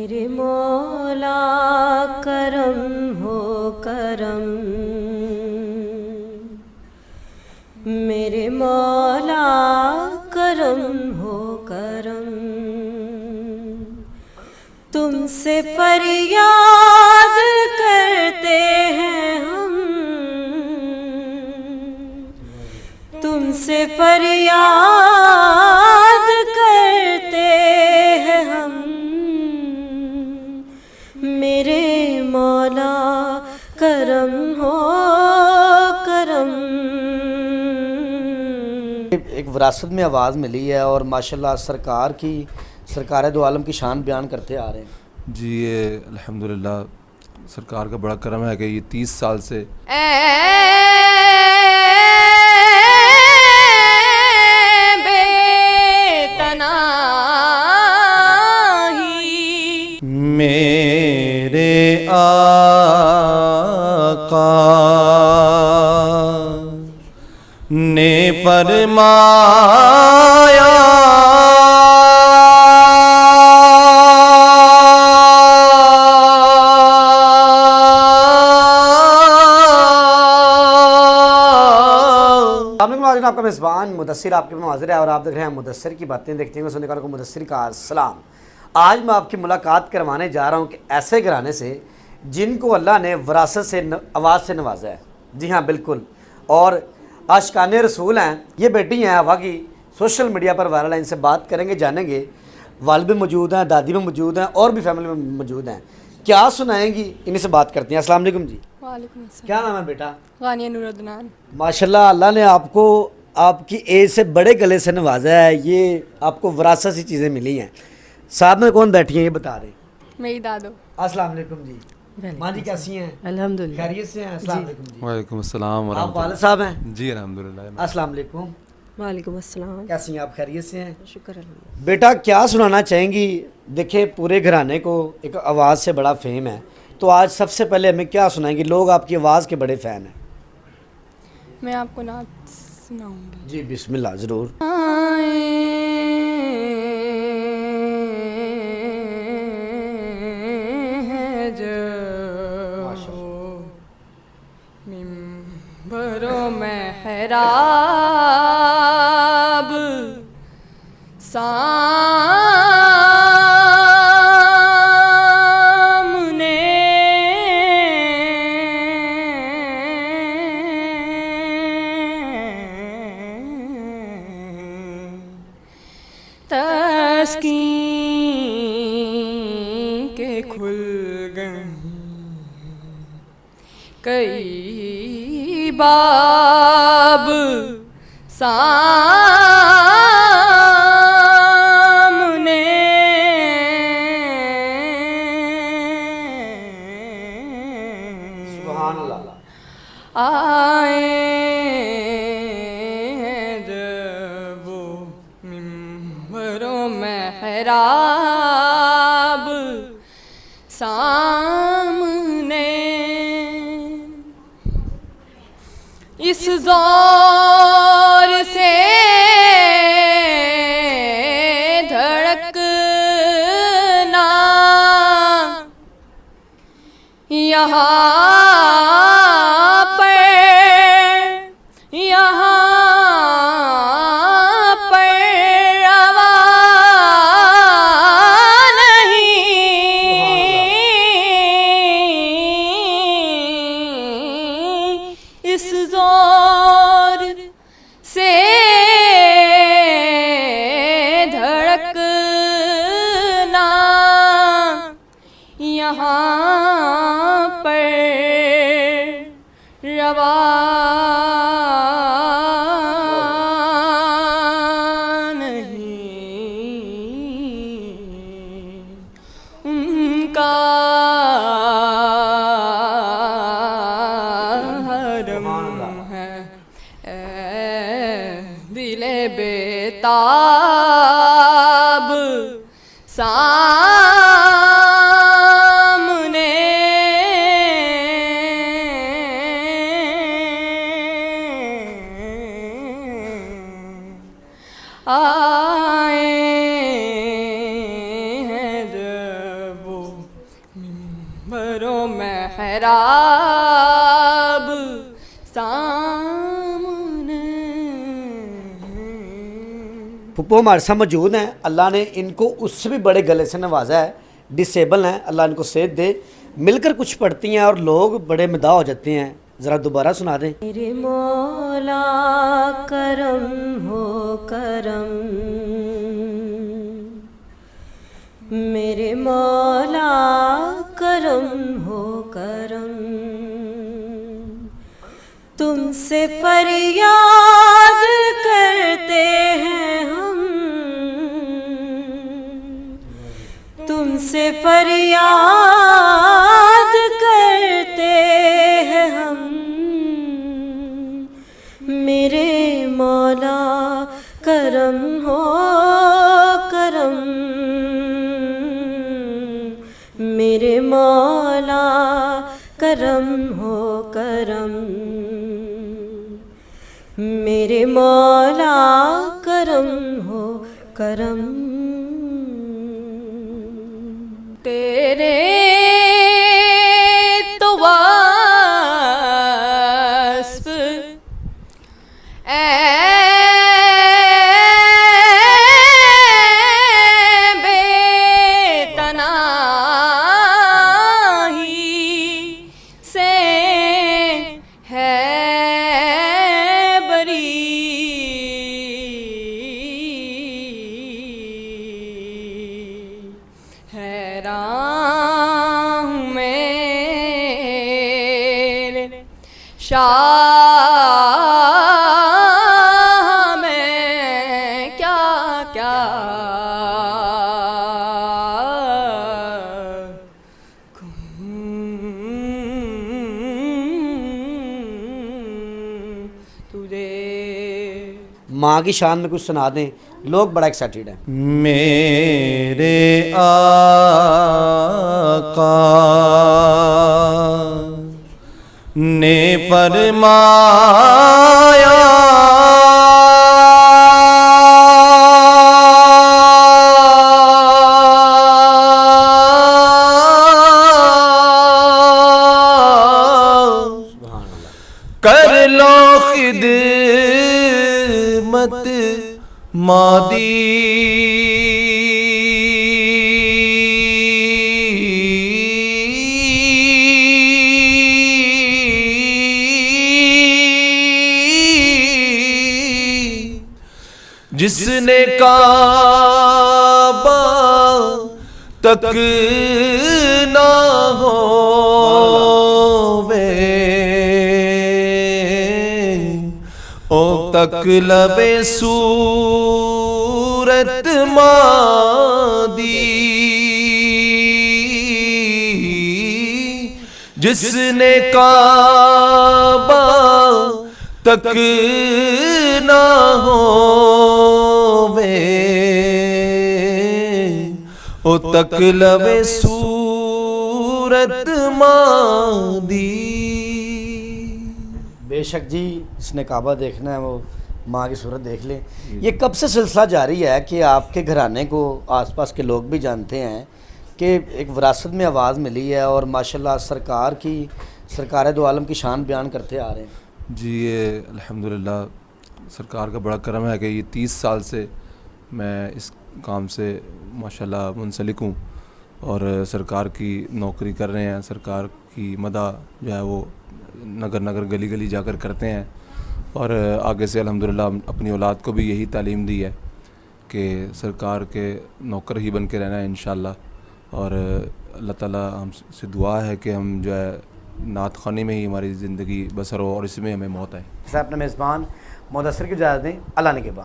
मेरे मौला करम हो करम, मेरे मौला करम हो करम, तुमसे फरियाद करते हैं हम, तुमसे फरियाद करते हैं हम, मेरे मौला करम हो करम। एक विरासत में आवाज़ मिली है और माशाल्लाह सरकार दो आलम की शान बयान करते आ रहे हैं। जी ये अल्हम्दुलिल्लाह सरकार का बड़ा करम है कि ये 30 साल से मेरे आका ने फरमाया आपका मेज़बान मुदस्सिर आपके में हाज़िर है और आप देख रहे हैं मुदस्सिर की बातें देखते हैं सुनने वालों को मुदस्सिर का सलाम। आज मैं आपकी मुलाकात करवाने जा रहा हूं कि ऐसे घराने से जिनको अल्लाह ने विरासत से आवाज़ से नवाजा है। जी हाँ बिल्कुल, और आशिकान रसूल हैं। ये बेटी हैं हवा की, सोशल मीडिया पर वायरल है। इनसे बात करेंगे, जानेंगे। वालिद भी मौजूद हैं, दादी भी मौजूद हैं और भी फैमिली में मौजूद हैं। क्या सुनाएंगी, इन्हीं से बात करते हैं। अस्सलाम वालेकुम जी। वालेकुम अस्सलाम। क्या नाम है बेटा? गानिया नूरअदनान। माशाल्लाह अल्लाह ने आपको आपकी एज से बड़े गले से नवाजा है। ये आपको विरासत सी चीज़ें मिली हैं। साथ में कौन बैठी हैं ये बता रहे? मेरी दादो। अस्सलाम वालेकुम जी। माँ जी कैसी हैं? अल्हम्दुलिल्लाह। खैरियत से हैं? अस्सलाम वालेकुम जी। वालेकुम अस्सलाम व आप वालिद साहब हैं? जी अल्हम्दुलिल्लाह। अस्सलाम वालेकुम। वालेकुम अस्सलाम। कैसी हैं आप? खैरियत से हैं? शुक्र अल्लाह। बेटा क्या सुनाना चाहेंगी? देखिए पूरे घराने को एक आवाज़ से बड़ा फेम है, तो आज सबसे पहले हमें क्या सुनाएंगी? लोग आपकी आवाज़ के बड़े फ़ैन हैं। मैं आपको नात सुनाऊंगी। जी बिस्मिल्लाह ज़रूर। मिंबरों में हराब सामने तस्कीन के खुल गए कई बाब सामने सुभान अल्लाह। आए हैं जब वो मिंबरों में हराब सामने इस ज़ोर से धड़कना यहाँ पर रवा नहीं, इस ज़ोर से धड़कना यहाँ पर रवा नहीं, उनका हरम है दिले बेताब सामने आए हैं जब वो भरो मेहराब सामने। पुप्पो हमारे साथ मौजूद हैं। अल्लाह ने इनको उससे भी बड़े गले से नवाजा है, डिसेबल हैं, अल्लाह इनको सेहत दे। मिलकर कुछ पढ़ती हैं और लोग बड़े मदा हो जाते हैं। ज़रा दोबारा सुना दें। मेरे मौला करम हो करम, मेरे मौला करम हो करम, तुमसे फरियाद करते हैं हम, तुमसे फरियाद करते हैं हम, मेरे मौला करम हो करम, मेरे मौला करम हो करम, मेरे मौला करम हो करम। तेरे तो वास्फ बेतनाही से है बरी, हैरान हूँ मेरे शाह में क्या क्या तुझे। माँ की शान में कुछ सुना दें, लोग बड़ा एक्साइटेड हैं। मेरे आका ने फरमाया कर लो खिदमत मादी, जिसने काबा तक ना हो वे ओ तक लबे सूरत मादी, जिसने काबा तक ना हो वे ओ तक लबे सूरत मादी। बेशक जी, जिसने काबा देखना है वो माँ की सूरत देख ले। ये कब से सिलसिला जारी है कि आपके घराने को आसपास के लोग भी जानते हैं कि एक विरासत में आवाज़ मिली है और माशाल्लाह सरकार दो आलम की शान बयान करते आ रहे हैं? जी, ये अल्हम्दुलिल्लाह सरकार का बड़ा करम है कि ये 30 साल से मैं इस काम से माशाल्लाह मुंसलिक हूँ और सरकार की नौकरी कर रहे हैं। सरकार की मदह जो है वो नगर नगर गली गली जाकर करते हैं और आगे से अल्हम्दुलिल्लाह अपनी औलाद को भी यही तालीम दी है कि सरकार के नौकर ही बन के रहना है इंशाअल्लाह। और अल्लाह ताला हमसे दुआ है कि हम जो है नात ख़ानी में ही हमारी ज़िंदगी बसर हो और इसमें हमें मौत आए। जैसे अपने मेज़बान मुदस्सिर की इजाज़त दें, अल्लाह ने के बाद।